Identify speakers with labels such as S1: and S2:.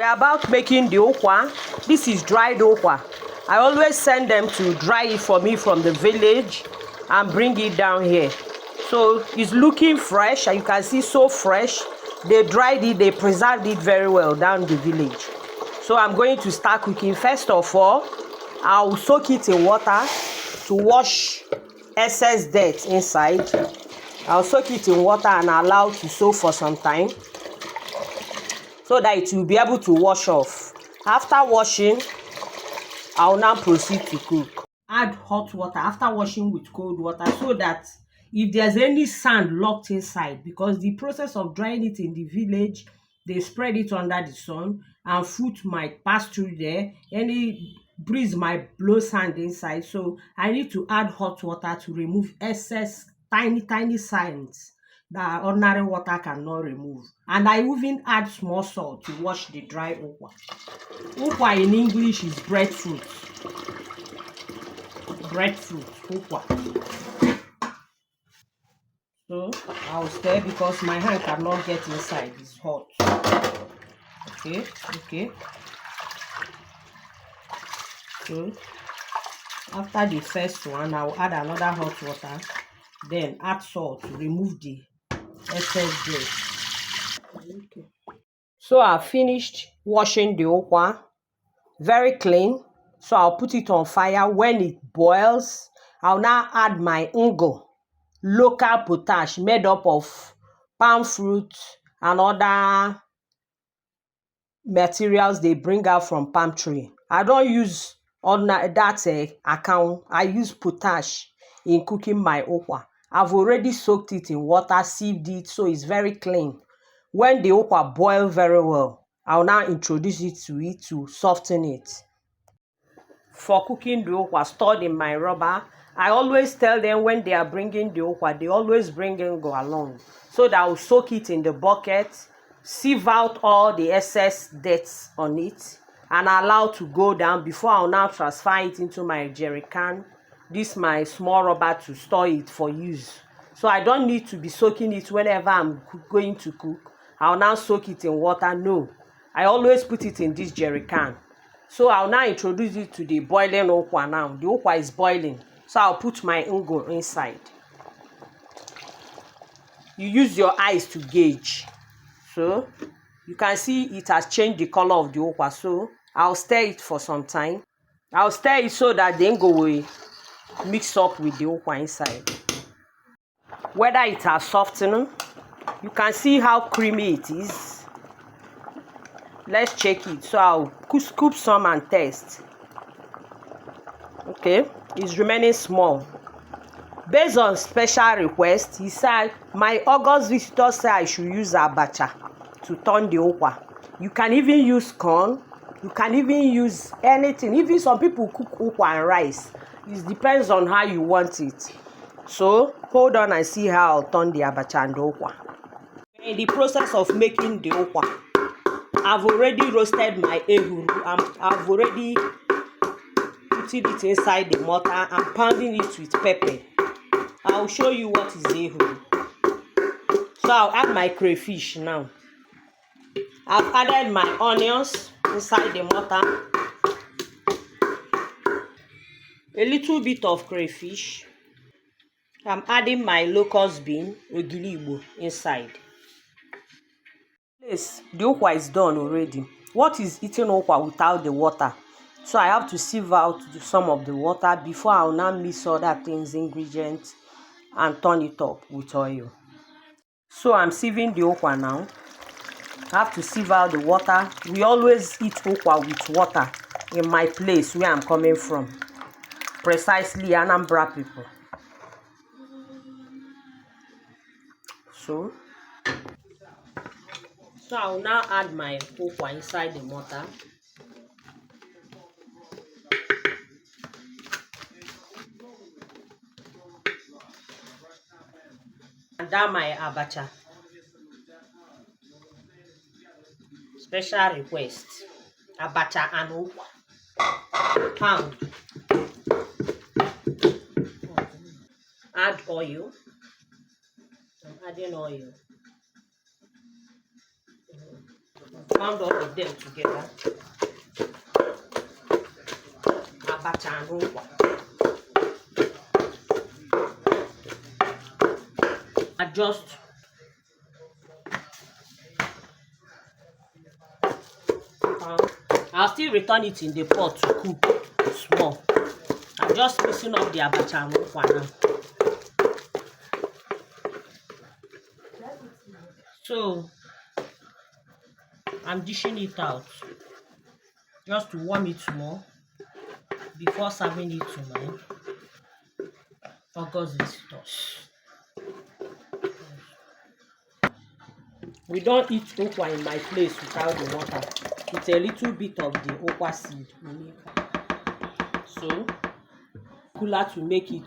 S1: We're about making the ukwa. This is dried ukwa. I always send them to dry it for me from the village and bring it down here. So it's looking fresh, and you can see so fresh. They dried it, they preserved it very well down the village. So I'm going to start cooking. First of all, I'll soak it in water to wash excess dirt inside. I'll soak it in water and allow it to soak for some time so that it will be able to wash off. After washing, I'll now proceed to cook. Add hot water after washing with cold water so that if there's any sand locked inside, because the process of drying it in the village, they spread it under the sun and fruit might pass through there. Any breeze might blow sand inside. So I need to add hot water to remove excess tiny sands that ordinary water cannot remove. And I even add small salt to wash the dry ukwa. Ukwa in English is breadfruit. Breadfruit, ukwa. So I'll stir because my hand cannot get inside. It's hot. Okay. So after the first one, I'll add another hot water. Then add salt to remove the excess dirt. Okay. So I've finished washing the ukwa. Very clean. So I'll put it on fire. When it boils, I'll now add my ungo, local potash made up of palm fruit and other materials they bring out from palm tree. I don't use that account. I use potash in cooking my ukwa. I've already soaked it in water, sieved it, so it's very clean. When the ukwa boil very well, I'll now introduce it to soften it. For cooking the ukwa stored in my rubber, I always tell them when they are bringing the ukwa, they always bring ungo along so that I'll soak it in the bucket, sieve out all the excess dirt on it, and allow to go down before I'll now transfer it into my jerry can. This my small rubber to store it for use. So I don't need to be soaking it whenever I'm going to cook. I'll now soak it in water. No, I always put it in this jerry can. So I'll now introduce it to the boiling ukwa now. The ukwa is boiling. So I'll put my ungo inside. You use your eyes to gauge. So you can see it has changed the color of the ukwa. So I'll stir it for some time. I'll stir it so that the ungo will mix up with the ukwa inside. Whether it has softened, you can see how creamy it is. Let's check it. So I'll scoop some and taste. Okay, it's remaining small. Based on special request, he said my August visitor said I should use abacha to turn the ukwa. You can even use corn. You can even use anything. Even some people cook ukwa and rice. It depends on how you want it. So hold on and see how I'll turn the abacha and the ukwa. In the process of making the ukwa, I've already roasted my ehuru. I've already putting it inside the mortar and pounding it with pepper. I'll show you what is ehuru. So I'll add my crayfish now. I've added my onions inside the mortar. A little bit of crayfish. I'm adding my locust bean, ogili inside. Yes, the ukwa is done already. What is eating ukwa without the water? So I have to sieve out some of the water before I'll now mix other things, ingredients, and turn it up with oil. So I'm sieving the ukwa now. I have to sieve out the water. We always eat ukwa with water in my place where I'm coming from. Precisely Anambra people. So I'll now add my ukwa inside the mortar. And that my abacha. Special request. Abacha and ukwa. Pound. Add oil. I'm adding oil. Pound all of them together. Abacha and ukwa. Adjust. I'll still return it in the pot to cook small. I'm just mixing up the abacha and ukwa now. So I'm dishing it out just to warm it more before serving it to my August visitors. We don't eat ukwa in my place without the water. It's a little bit of the ukwa seed. So cooler to make it